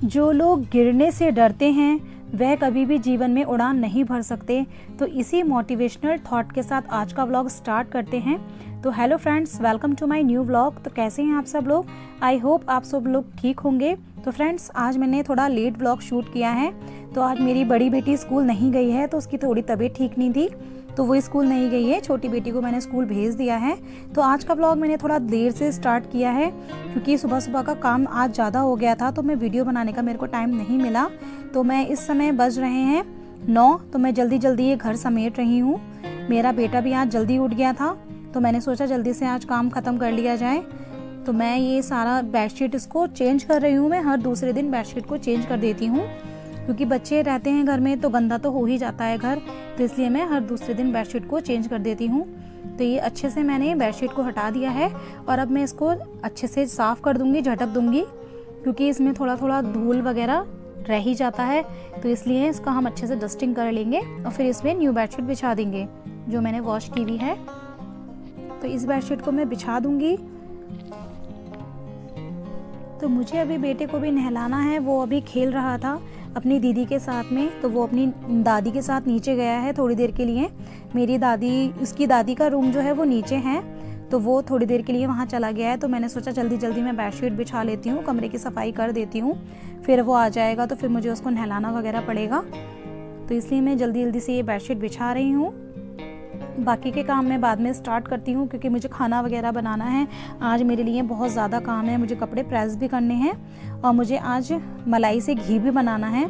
जो लोग गिरने से डरते हैं वह कभी भी जीवन में उड़ान नहीं भर सकते। तो इसी मोटिवेशनल थॉट के साथ आज का व्लॉग स्टार्ट करते हैं। तो hello friends, welcome to my new vlog. तो कैसे हैं आप सब लोग? आई होप आप सब लोग ठीक होंगे। तो फ्रेंड्स, आज मैंने थोड़ा लेट व्लॉग शूट किया है। तो आज मेरी बड़ी बेटी स्कूल नहीं गई है, तो उसकी थोड़ी तबीयत ठीक नहीं थी, तो वो स्कूल नहीं गई है। छोटी बेटी को मैंने स्कूल भेज दिया है। तो आज का व्लॉग मैंने थोड़ा देर से स्टार्ट किया है क्योंकि सुबह सुबह का काम आज ज़्यादा हो गया था, तो मैं वीडियो बनाने का मेरे को टाइम नहीं मिला। तो मैं इस समय बज रहे हैं 9, तो मैं जल्दी जल्दी ये घर समेट रही हूँ। मेरा बेटा भी आज जल्दी उठ गया था, तो मैंने सोचा जल्दी से आज काम ख़त्म कर लिया जाए। तो मैं ये सारा बेडशीट इसको चेंज कर रही हूँ। मैं हर दूसरे दिन बेडशीट को चेंज कर देती हूँ क्योंकि बच्चे रहते हैं घर में तो गंदा तो हो ही जाता है घर, तो इसलिए मैं हर दूसरे दिन बेडशीट को चेंज कर देती हूँ। तो ये अच्छे से मैंने बेडशीट को हटा दिया है और अब मैं इसको अच्छे से साफ़ कर दूँगी, झटक दूँगी, क्योंकि इसमें थोड़ा थोड़ा धूल वगैरह रह ही जाता है। तो इसलिए इसका हम अच्छे से डस्टिंग कर लेंगे और फिर इसमें न्यू बेडशीट बिछा देंगे जो मैंने वॉश की हुई है। तो इस बेडशीट को मैं बिछा दूँगी। तो मुझे अभी बेटे को भी नहलाना है। वो अभी खेल रहा था अपनी दीदी के साथ में, तो वो अपनी दादी के साथ नीचे गया है थोड़ी देर के लिए। मेरी दादी, उसकी दादी का रूम जो है वो नीचे है, तो वो थोड़ी देर के लिए वहाँ चला गया है। तो मैंने सोचा जल्दी जल्दी मैं बेडशीट बिछा लेती हूँ, कमरे की सफाई कर देती हूँ, फिर वो आ जाएगा तो फिर मुझे उसको नहलाना वगैरह पड़ेगा। तो इसलिए मैं जल्दी जल्दी से ये बेडशीट बिछा रही हूँ। बाकी के काम मैं बाद में स्टार्ट करती हूँ क्योंकि मुझे खाना वगैरह बनाना है। आज मेरे लिए बहुत ज़्यादा काम है, मुझे कपड़े प्रेस भी करने हैं और मुझे आज मलाई से घी भी बनाना है।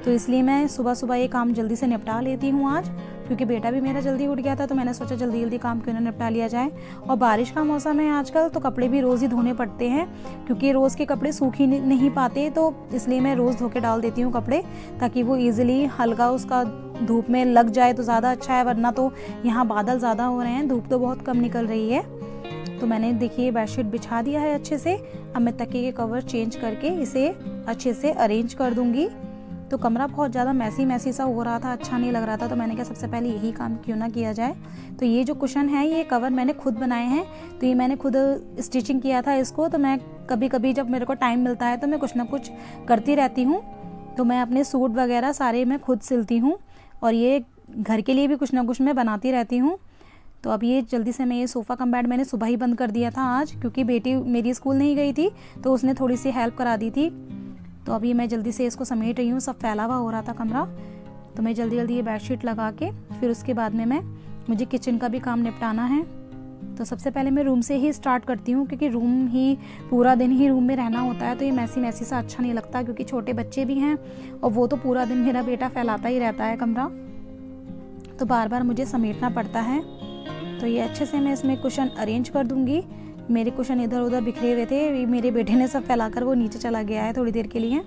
तो इसलिए मैं सुबह सुबह ये काम जल्दी से निपटा लेती हूँ आज, क्योंकि बेटा भी मेरा जल्दी उठ गया था, तो मैंने सोचा जल्दी जल्दी काम क्यों ना निपटा लिया जाए। और बारिश का मौसम है आजकल, तो कपड़े भी रोज़ ही धोने पड़ते हैं क्योंकि रोज़ के कपड़े सूख ही नहीं पाते, तो इसलिए मैं रोज़ धो के डाल देती हूँ कपड़े, ताकि वो ईजिली हल्का उसका धूप में लग जाए तो ज़्यादा अच्छा है। वरना तो यहाँ बादल ज़्यादा हो रहे हैं, धूप तो बहुत कम निकल रही है। तो मैंने देखिए बेडशीट बिछा दिया है अच्छे से। अब मैं तकिए के कवर चेंज करके इसे अच्छे से अरेंज कर दूंगी। तो कमरा बहुत ज़्यादा मैसी सा हो रहा था, अच्छा नहीं लग रहा था, तो मैंने कहा सबसे पहले यही काम क्यों ना किया जाए। तो ये जो कुशन है, ये कवर मैंने खुद बनाए हैं। तो ये मैंने खुद स्टिचिंग किया था इसको। तो मैं कभी कभी जब मेरे को टाइम मिलता है तो मैं कुछ ना कुछ करती रहती हूँ। तो मैं अपने सूट वगैरह सारे मैं खुद सिलती हूँ और ये घर के लिए भी कुछ ना कुछ मैं बनाती रहती हूँ। तो अब ये जल्दी से मैं ये सोफ़ा कम बेड मैंने सुबह ही बंद कर दिया था आज, क्योंकि बेटी मेरी स्कूल नहीं गई थी, तो उसने थोड़ी सी हेल्प करा दी थी। तो अभी मैं जल्दी से इसको समेट रही हूँ, सब फैला हुआ हो रहा था कमरा। तो मैं जल्दी जल्दी ये बेडशीट लगा के फिर उसके बाद में मुझे किचन का भी काम निपटाना है। तो सबसे पहले मैं रूम से ही स्टार्ट करती हूँ, क्योंकि रूम ही पूरा दिन ही रूम में रहना होता है, तो ये मैसी सा अच्छा नहीं लगता, क्योंकि छोटे बच्चे भी हैं और वो तो पूरा दिन मेरा बेटा फैलाता ही रहता है कमरा, तो बार बार मुझे समेटना पड़ता है। तो ये अच्छे से मैं इसमें कुशन अरेंज कर दूंगी। मेरे कुशन इधर उधर बिखरे हुए थे, मेरे बेटे ने सब फैलाकर वो नीचे चला गया है थोड़ी देर के लिए।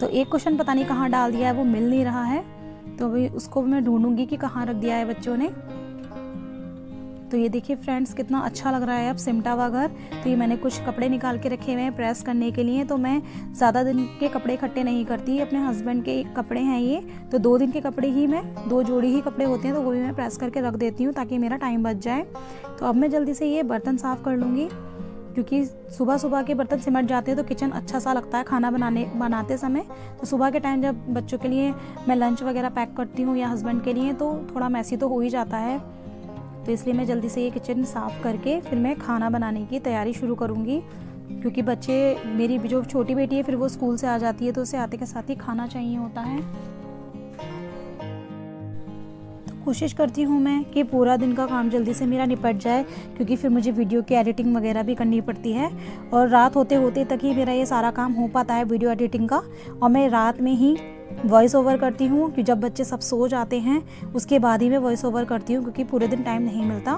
तो एक कुशन पता नहीं कहाँ डाल दिया है, वो मिल नहीं रहा है, तो अभी उसको मैं ढूंढूंगी कि कहाँ रख दिया है बच्चों ने। तो ये देखिए फ्रेंड्स, कितना अच्छा लग रहा है अब सिमटा हुआ घर। तो ये मैंने कुछ कपड़े निकाल के रखे हुए हैं प्रेस करने के लिए। तो मैं ज़्यादा दिन के कपड़े इकट्ठे नहीं करती, अपने हस्बैंड के कपड़े हैं ये, तो 2 दिन के कपड़े ही मैं 2 जोड़ी ही कपड़े होते हैं, तो वो भी मैं प्रेस करके रख देती हूँ ताकि मेरा टाइम बच जाए। तो अब मैं जल्दी से ये बर्तन साफ़ कर लूँगी, क्योंकि सुबह सुबह के बर्तन सिमट जाते हैं तो किचन अच्छा सा लगता है खाना बनाते समय। तो सुबह के टाइम जब बच्चों के लिए मैं लंच वगैरह पैक करती हूँ या हस्बैंड के लिए, तो थोड़ा मैसी तो हो ही जाता है। तो इसलिए मैं जल्दी से ये किचन साफ़ करके फिर मैं खाना बनाने की तैयारी शुरू करूँगी, क्योंकि बच्चे, मेरी जो छोटी बेटी है फिर वो स्कूल से आ जाती है, तो उसे आते के साथ ही खाना चाहिए होता है। तो कोशिश करती हूँ मैं कि पूरा दिन का काम जल्दी से मेरा निपट जाए, क्योंकि फिर मुझे वीडियो की एडिटिंग वगैरह भी करनी पड़ती है और रात होते होते तक ही मेरा ये सारा काम हो पाता है वीडियो एडिटिंग का। और मैं रात में ही वॉइस ओवर करती हूँ कि जब बच्चे सब सो जाते हैं उसके बाद ही मैं वॉइस ओवर करती हूँ, क्योंकि पूरे दिन टाइम नहीं मिलता।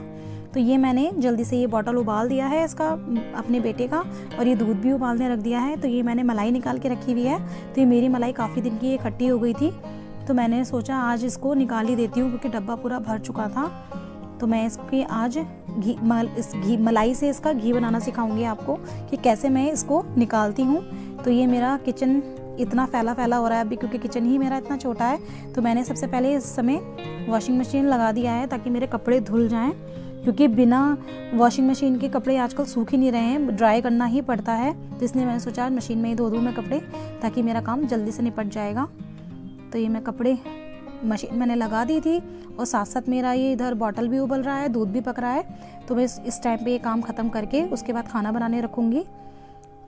तो ये मैंने जल्दी से ये बॉटल उबाल दिया है इसका, अपने बेटे का, और ये दूध भी उबालने रख दिया है। तो ये मैंने मलाई निकाल के रखी हुई है। तो ये मेरी मलाई काफ़ी दिन की इकट्ठी हो गई थी, तो मैंने सोचा आज इसको निकाल ही देती हूँ, क्योंकि डब्बा पूरा भर चुका था। तो मैं इसकी आज मलाई से इसका घी बनाना सिखाऊंगी आपको कि कैसे मैं इसको निकालती हूँ। तो ये मेरा किचन इतना फैला हो रहा है अभी, क्योंकि किचन ही मेरा इतना छोटा है। तो मैंने सबसे पहले इस समय वॉशिंग मशीन लगा दिया है ताकि मेरे कपड़े धुल जाएं। क्योंकि बिना वॉशिंग मशीन के कपड़े आजकल सूख ही नहीं रहे हैं, ड्राई करना ही पड़ता है। तो इसलिए मैंने सोचा मशीन में ही धो दूँ मैं कपड़े, ताकि मेरा काम जल्दी से निपट जाएगा। तो ये मैं कपड़े मशीन मैंने लगा दी थी और साथ साथ मेरा ये इधर बॉटल भी उबल रहा है, दूध भी पक रहा है। तो मैं इस टाइम पे ये काम ख़त्म करके उसके बाद खाना बनाने रखूँगी।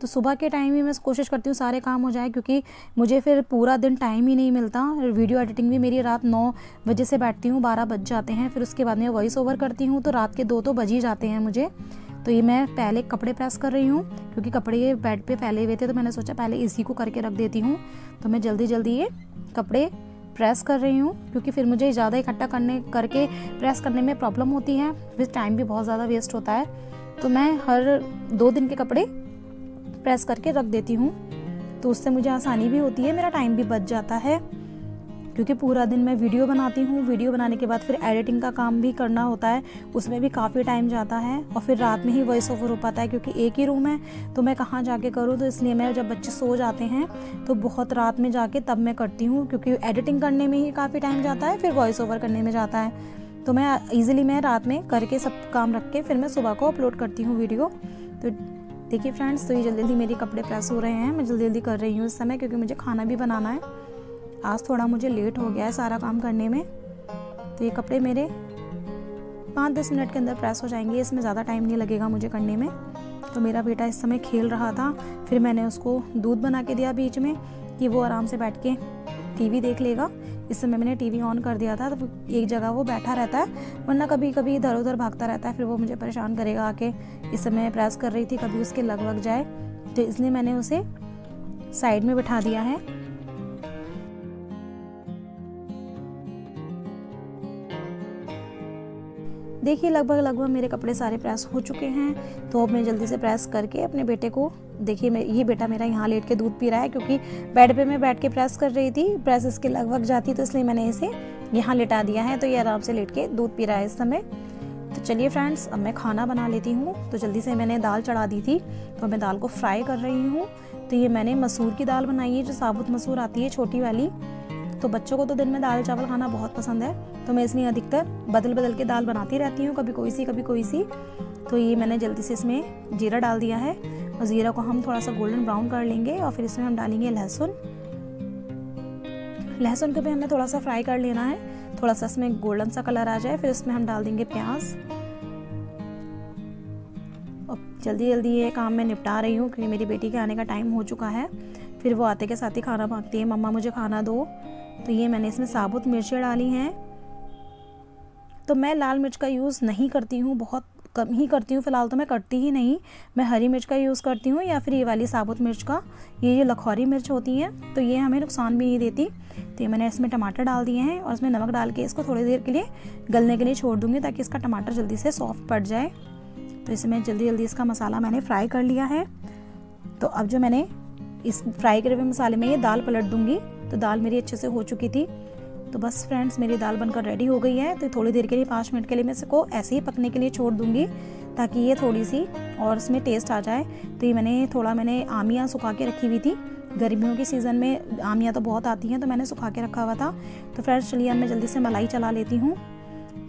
तो सुबह के टाइम ही मैं कोशिश करती हूँ सारे काम हो जाए, क्योंकि मुझे फिर पूरा दिन टाइम ही नहीं मिलता। वीडियो एडिटिंग भी मेरी रात 9 बजे से बैठती हूँ, 12 बज जाते हैं। फिर उसके बाद मैं वॉइस ओवर करती हूँ तो रात के 2 तो बज ही जाते हैं मुझे। तो ये मैं पहले कपड़े प्रेस कर रही हूँ, क्योंकि कपड़े ये बेड पे फैले हुए थे, तो मैंने सोचा पहले इसी को करके रख देती हूँ। तो मैं जल्दी जल्दी ये कपड़े प्रेस कर रही हूँ, क्योंकि फिर मुझे ज़्यादा इकट्ठा करके प्रेस करने में प्रॉब्लम होती है, फिर टाइम भी बहुत ज़्यादा वेस्ट होता है। तो मैं हर 2 दिन के कपड़े प्रेस करके रख देती हूँ, तो उससे मुझे आसानी भी होती है, मेरा टाइम भी बच जाता है। क्योंकि पूरा दिन मैं वीडियो बनाती हूँ, वीडियो बनाने के बाद फिर एडिटिंग का काम भी करना होता है, उसमें भी काफ़ी टाइम जाता है। और फिर रात में ही वॉइस ओवर हो पाता है, क्योंकि एक ही रूम है तो मैं कहाँ जाके करूँ। तो इसलिए मैं जब बच्चे सो जाते हैं तो बहुत रात में जाके तब मैं करती हूँ, क्योंकि एडिटिंग करने में ही काफ़ी टाइम जाता है, फिर वॉइस ओवर करने में जाता है। तो मैं ईजिली मैं रात में करके सब काम रख के फिर मैं सुबह को अपलोड करती हूँ वीडियो। तो देखिए फ्रेंड्स, तो ये जल्दी जल्दी मेरे कपड़े प्रेस हो रहे हैं, मैं जल्दी जल्दी कर रही हूँ इस समय, क्योंकि मुझे खाना भी बनाना है। आज थोड़ा मुझे लेट हो गया है सारा काम करने में। तो ये कपड़े मेरे 5-10 मिनट के अंदर प्रेस हो जाएंगे, इसमें ज़्यादा टाइम नहीं लगेगा मुझे करने में। तो मेरा बेटा इस समय खेल रहा था, फिर मैंने उसको दूध बना के दिया बीच में कि वो आराम से बैठ के टीवी देख लेगा। इस समय मैंने टीवी ऑन कर दिया था, तो एक जगह वो बैठा रहता है, वरना कभी कभी इधर उधर भागता रहता है, फिर वो मुझे परेशान करेगा आके। इस समय प्रेस कर रही थी, कभी उसके लग वग जाए, तो इसलिए मैंने उसे साइड में बिठा दिया है। देखिए लगभग मेरे कपड़े सारे प्रेस हो चुके हैं। तो अब मैं जल्दी से प्रेस करके अपने बेटे को, देखिए ये बेटा मेरा यहाँ लेट के दूध पी रहा है, क्योंकि बेड पे मैं बैठ के प्रेस कर रही थी, प्रेस इसके लगभग जाती, तो इसलिए मैंने इसे यहाँ लिटा दिया है। तो ये आराम से लेट के दूध पी रहा है इस समय। तो चलिए फ्रेंड्स, अब मैं खाना बना लेती हूँ। तो जल्दी से मैंने दाल चढ़ा दी थी, तो मैं दाल को फ्राई कर रही हूँ। तो ये मैंने मसूर की दाल बनाई है, जो साबुत मसूर आती है छोटी वाली। तो बच्चों को तो दिन में दाल चावल खाना बहुत पसंद है, तो मैं इसलिए अधिकतर बदल बदल के दाल बनाती रहती हूँ, कभी कोई सी। तो ये मैंने जल्दी से इसमें जीरा डाल दिया है, और जीरा को हम थोड़ा सा गोल्डन ब्राउन कर लेंगे। और फिर इसमें हम डालेंगे लहसुन को भी हमें थोड़ा सा फ्राई कर लेना है, थोड़ा सा इसमें गोल्डन सा कलर आ जाए। फिर इसमें हम डाल देंगे प्याज। और जल्दी जल्दी ये काम मैं निपटा रही हूँ, क्योंकि मेरी बेटी के आने का टाइम हो चुका है। फिर वो आते के साथ ही खाना मांगती है, मम्मा मुझे खाना दो। तो ये मैंने इसमें साबुत मिर्चें डाली हैं। तो मैं लाल मिर्च का यूज़ नहीं करती हूँ, बहुत कम ही करती हूँ, फिलहाल तो मैं करती ही नहीं। मैं हरी मिर्च का यूज़ करती हूँ, या फिर ये वाली साबुत मिर्च का, ये लखौरी मिर्च होती है, तो ये हमें नुकसान भी नहीं देती। तो ये मैंने इसमें टमाटर डाल दिए हैं, और इसमें नमक डाल के इसको थोड़ी देर के लिए गलने के लिए छोड़ दूँगी, ताकि इसका टमाटर जल्दी से सॉफ्ट पड़ जाए। तो इसमें जल्दी जल्दी इसका मसाला मैंने फ्राई कर लिया है। तो अब जो मैंने इस फ्राई करे हुए मसाले में ये दाल पलट दूँगी। तो दाल मेरी अच्छे से हो चुकी थी। तो बस फ्रेंड्स, मेरी दाल बनकर रेडी हो गई है। तो थोड़ी देर के लिए 5 मिनट के लिए मैं इसको ऐसे ही पकने के लिए छोड़ दूंगी, ताकि ये थोड़ी सी और इसमें टेस्ट आ जाए। तो ये मैंने आमियाँ सुखा के रखी हुई थी, गर्मियों के सीज़न में आमियाँ तो बहुत आती हैं, तो मैंने सुखा के रखा हुआ था। तो फ्रेंड्स चलिए अब मैं जल्दी से मलाई चला लेती हूँ।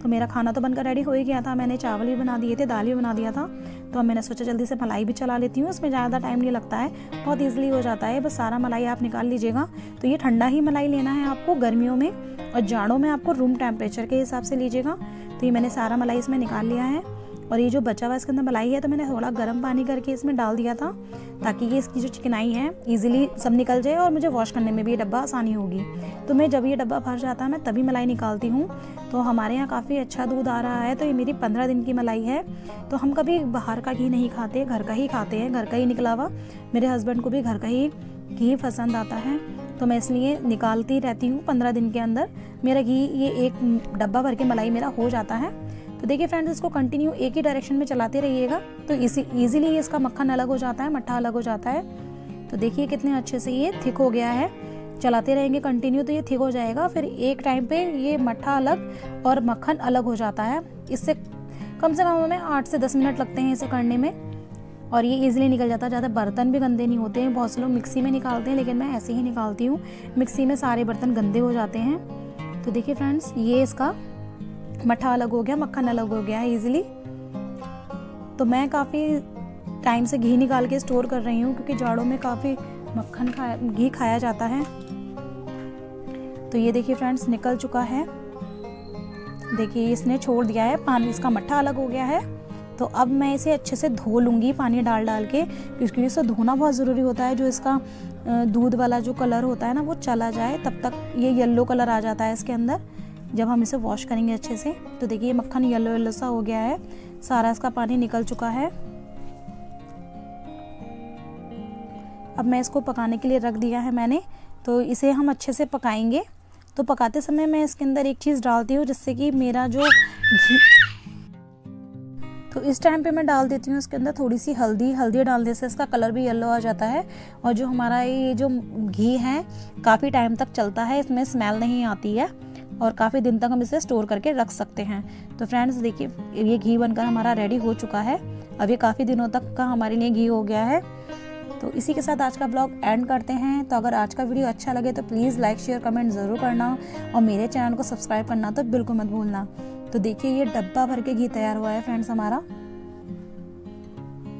तो मेरा खाना तो बनकर रेडी हो ही गया था, मैंने चावल भी बना दिए थे, दाल भी बना दिया था। तो अब मैंने सोचा जल्दी से मलाई भी चला लेती हूँ, इसमें ज़्यादा टाइम नहीं लगता है, बहुत ईजिली हो जाता है। बस सारा मलाई आप निकाल लीजिएगा। तो ये ठंडा ही मलाई लेना है आपको गर्मियों में, और जाड़ों में आपको रूम टेम्परेचर के हिसाब से लीजिएगा। तो ये मैंने सारा मलाई इसमें निकाल लिया है। और ये जो बचा हुआ इसके अंदर मलाई है, तो मैंने थोड़ा गर्म पानी करके इसमें डाल दिया था, ताकि ये इसकी जो चिकनाई है ईजिली सब निकल जाए, और मुझे वॉश करने में भी ये डब्बा आसानी होगी। तो मैं जब ये डब्बा भर जाता है, मैं तभी मलाई निकालती हूँ। तो हमारे यहाँ काफ़ी अच्छा दूध आ रहा है। तो ये मेरी 15 दिन की मलाई है। तो हम कभी बाहर का घी नहीं खाते, घर का ही खाते हैं, घर का ही निकला हुआ। मेरे हस्बैंड को भी घर का ही घी पसंद आता है, तो मैं इसलिए निकालती रहती हूँ। 15 दिन के अंदर मेरा घी, ये एक डब्बा भर के मलाई मेरा हो जाता है। तो देखिए फ्रेंड्स, इसको कंटिन्यू एक ही डायरेक्शन में चलाते रहिएगा, तो इजीली इसका मक्खन अलग हो जाता है, मट्ठा अलग हो जाता है। तो देखिए कितने अच्छे से ये थिक हो गया है। चलाते रहेंगे कंटिन्यू तो ये थिक हो जाएगा। फिर एक टाइम पे ये मट्ठा अलग और मक्खन अलग हो जाता है। इससे कम से कम हमें 8 से 10 मिनट लगते हैं इसे करने में, और ये इजीली निकल जाता है। ज़्यादा बर्तन भी गंदे नहीं होते हैं। बहुत से लोग मिक्सी में निकालते हैं, लेकिन मैं ऐसे ही निकालती हूँ। मिक्सी में सारे बर्तन गंदे हो जाते हैं। तो देखिए फ्रेंड्स, ये इसका मट्ठा अलग हो गया, मक्खन अलग हो गया है इजीली। तो मैं काफ़ी टाइम से घी निकाल के स्टोर कर रही हूँ क्योंकि जाड़ों में काफ़ी घी खाया जाता है। तो ये देखिए फ्रेंड्स निकल चुका है, देखिए इसने छोड़ दिया है पानी, इसका मट्ठा अलग हो गया है। तो अब मैं इसे अच्छे से धो लूँगी पानी डाल डाल के, क्योंकि इसे धोना बहुत ज़रूरी होता है। जो इसका दूध वाला जो कलर होता है ना वो चला जाए, तब तक ये येलो कलर आ जाता है इसके अंदर जब हम इसे वॉश करेंगे अच्छे से। तो देखिए मक्खन येलो येलो सा हो गया है, सारा इसका पानी निकल चुका है। अब मैं इसको पकाने के लिए रख दिया है मैंने, तो इसे हम अच्छे से पकाएंगे। तो पकाते समय मैं इसके अंदर एक चीज़ डालती हूँ जिससे कि मेरा जो घी, तो इस टाइम पे मैं डाल देती हूँ इसके अंदर थोड़ी सी हल्दी। हल्दी डालने से इसका कलर भी येलो आ जाता है और जो हमारा ये जो घी है काफ़ी टाइम तक चलता है, इसमें स्मेल नहीं आती है और काफ़ी दिन तक हम इसे स्टोर करके रख सकते हैं। तो फ्रेंड्स देखिए ये घी बनकर हमारा रेडी हो चुका है। अब ये काफ़ी दिनों तक का हमारे लिए घी हो गया है। तो इसी के साथ आज का ब्लॉग एंड करते हैं। तो अगर आज का वीडियो अच्छा लगे तो प्लीज़ लाइक शेयर कमेंट ज़रूर करना और मेरे चैनल को सब्सक्राइब करना तो बिल्कुल मत भूलना। तो देखिए ये डब्बा भर के घी तैयार हुआ है फ्रेंड्स हमारा।